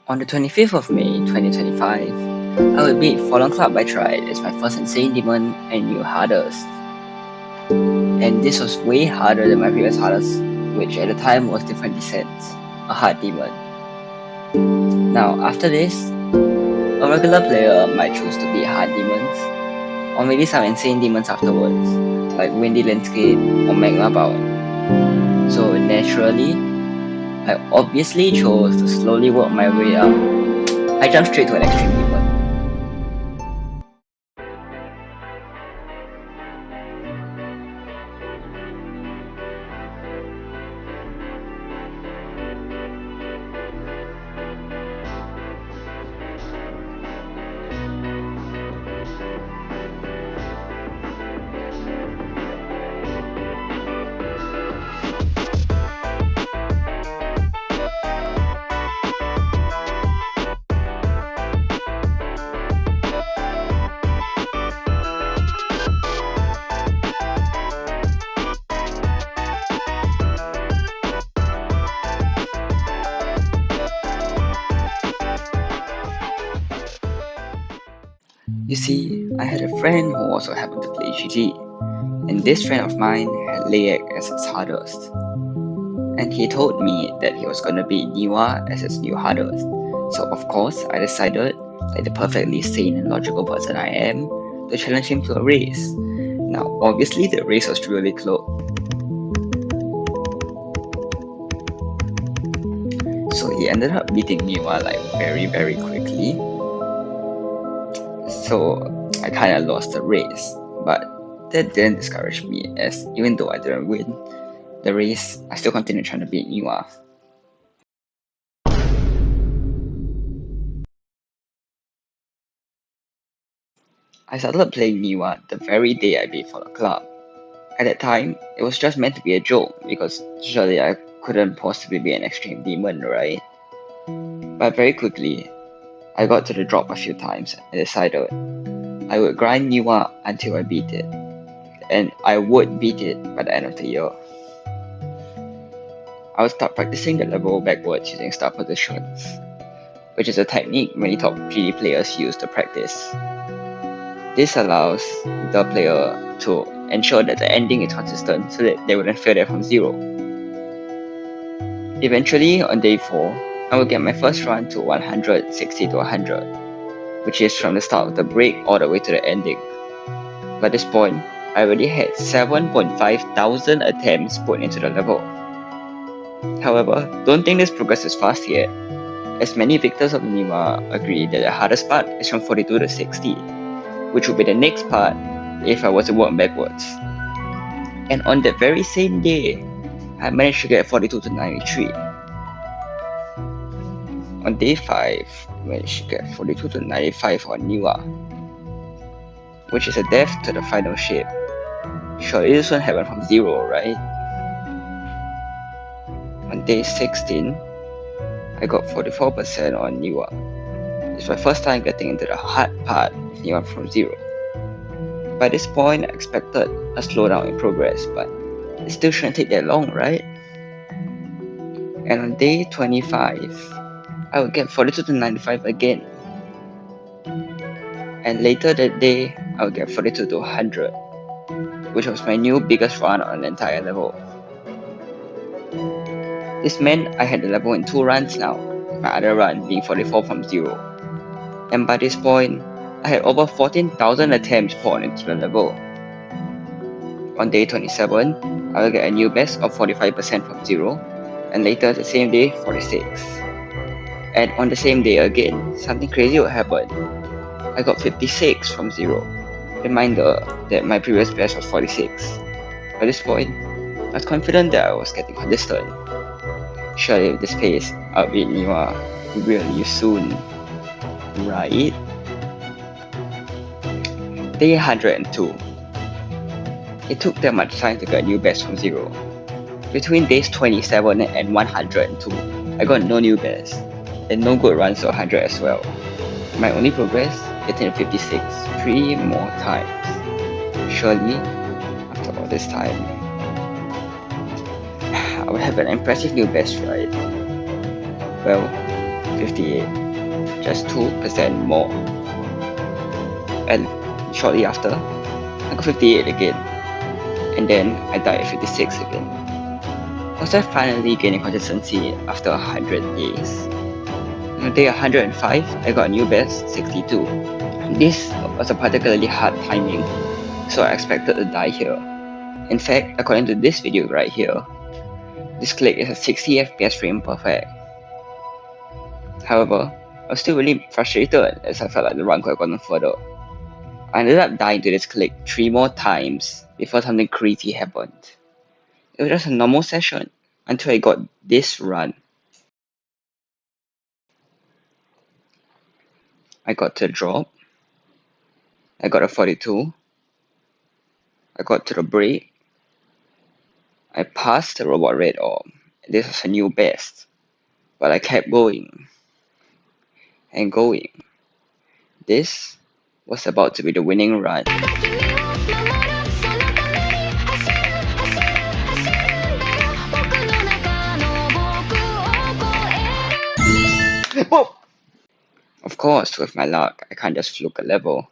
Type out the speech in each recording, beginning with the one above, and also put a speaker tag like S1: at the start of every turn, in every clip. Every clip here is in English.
S1: On the 25th of May 2025, I would beat Fallen Club by Tried as my first Insane Demon and new hardest. And this was way harder than my previous hardest, which at the time was Different Descents, a hard demon. Now, after this, a regular player might choose to beat hard demons, or maybe some insane demons afterwards, like Windy Landscape or Magma Bound. So naturally, I obviously chose to slowly work my way up. I jumped straight to an extreme demon. You see, I had a friend who also happened to play GG, and this friend of mine had Layak as its hardest. And he told me that he was gonna beat Niwa as his new hardest. So of course, I decided, like the perfectly sane and logical person I am, to challenge him to a race. Now, obviously, the race was really close. So he ended up beating Niwa like very quickly. So I kinda lost the race. But that didn't discourage me, as even though I didn't win the race, I still continued trying to beat Niwa. I started playing Niwa the very day I beat for the club. At that time, it was just meant to be a joke because surely I couldn't possibly be an extreme demon, right? But very quickly, I got to the drop a few times and decided I would grind Niwa until I beat it, and I would beat it by the end of the year. I would start practicing the level backwards using star positions, which is a technique many top GD players use to practice. This allows the player to ensure that the ending is consistent so that they wouldn't fail that from zero. Eventually, on day 4, I will get my first run to 160 to 100, which is from the start of the break all the way to the ending. By this point, I already had 7.5 thousand attempts put into the level. However, don't think this progress is fast yet, as many victors of Niwa agree that the hardest part is from 42 to 60, which would be the next part if I was to work backwards. And on that very same day, I managed to get 42 to 93. On day 5, I managed to get 42 to 95 on Niwa, which is a death to the final shape. Surely this one happened from 0, right? On day 16, I got 44% on Niwa. It's my first time getting into the hard part of Niwa from 0. By this point, I expected a slowdown in progress, but it still shouldn't take that long, right? And on day 25, I would get 42 to 95 again. And later that day, I would get 42 to 100, which was my new biggest run on the entire level. This meant I had the level in 2 runs now, my other run being 44 from 0. And by this point, I had over 14,000 attempts poured into the level. On day 27, I will get a new best of 45% from 0, and later the same day, 46. And on the same day again, something crazy would happen. I got 56 from 0. Reminder that my previous best was 46. By this point, I was confident that I was getting consistent. Surely with this pace, I'll beat Niwa really soon, right? Day 102. It took that much time to get a new best from 0. Between days 27 and 102, I got no new best, and no good runs to 100 as well. My only progress, getting to 56 3 more times. Surely, after all this time, I would have an impressive new best, right? Well, 58, just 2% more. And shortly after, I got 58 again, and then I died at 56 again. Was I finally gaining consistency after 100 days? On day 105, I got a new best, 62. This was a particularly hard timing, so I expected to die here. In fact, according to this video right here, this click is a 60 FPS frame perfect. However, I was still really frustrated as I felt like the run could have gone further. I ended up dying to this click 3 more times before something crazy happened. It was just a normal session until I got this run. I got to the drop, I got a 42, I got to the break, I passed the robot red orb. This was a new best, but I kept going and going. This was about to be the winning run. Whoa! Of course, with my luck, I can't just fluke a level.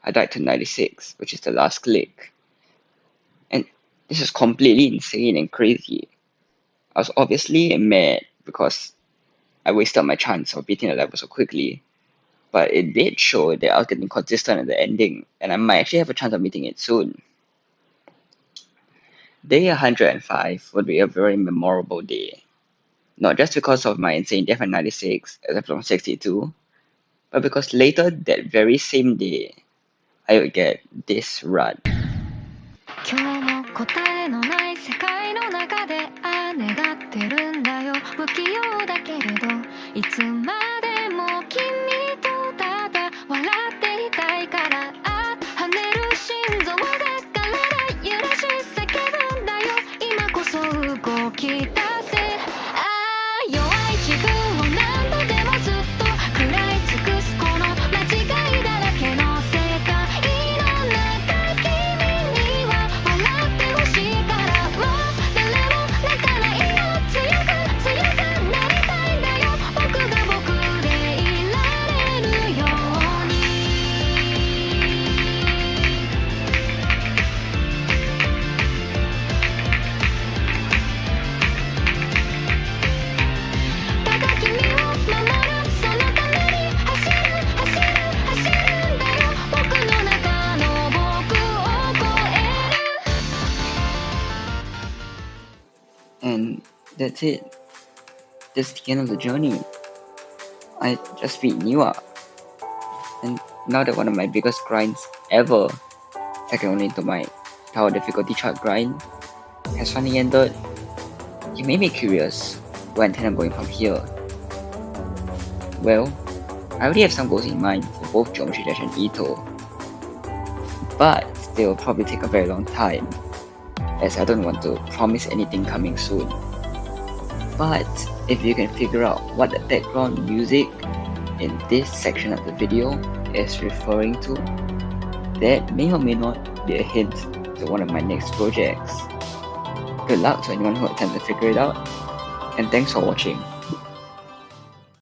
S1: I died to 96, which is the last click. And this is completely insane and crazy. I was obviously mad because I wasted my chance of beating the level so quickly. But it did show that I was getting consistent at the ending, and I might actually have a chance of meeting it soon. Day 105 would be a very memorable day. Not just because of my insane death at 96 as I'm from 62, but because later that very same day, I would get this run.
S2: 今日も答えのない世界の中で願ってるんだよ不器用だけれどいつまでも君とただ笑っていたいから跳ねる心臓だから揺らし叫ぶんだよ今こそ動き出せ弱い自分を何度でもずっと食らい尽くすこの間違いだらけの世界の中君には笑ってほしいからもう誰も泣かないよ強く強くなりたいんだよ僕が僕でいられるようにただ君を守るそのために走る走る走るんだよ僕の中の僕を超える
S1: And that's it. That's the end of the journey. I just beat Niwa. And now that one of my biggest grinds ever, second only to my tower difficulty chart grind, has finally ended, it made me curious where I intend on going from here. Well, I already have some goals in mind for both Geometry Dash and Ito, but they will probably take a very long time, as I don't want to promise anything coming soon. But if you can figure out what the background music in this section of the video is referring to, that may or may not be a hint to one of my next projects. Good luck to anyone who attempts to figure it out, and thanks for watching.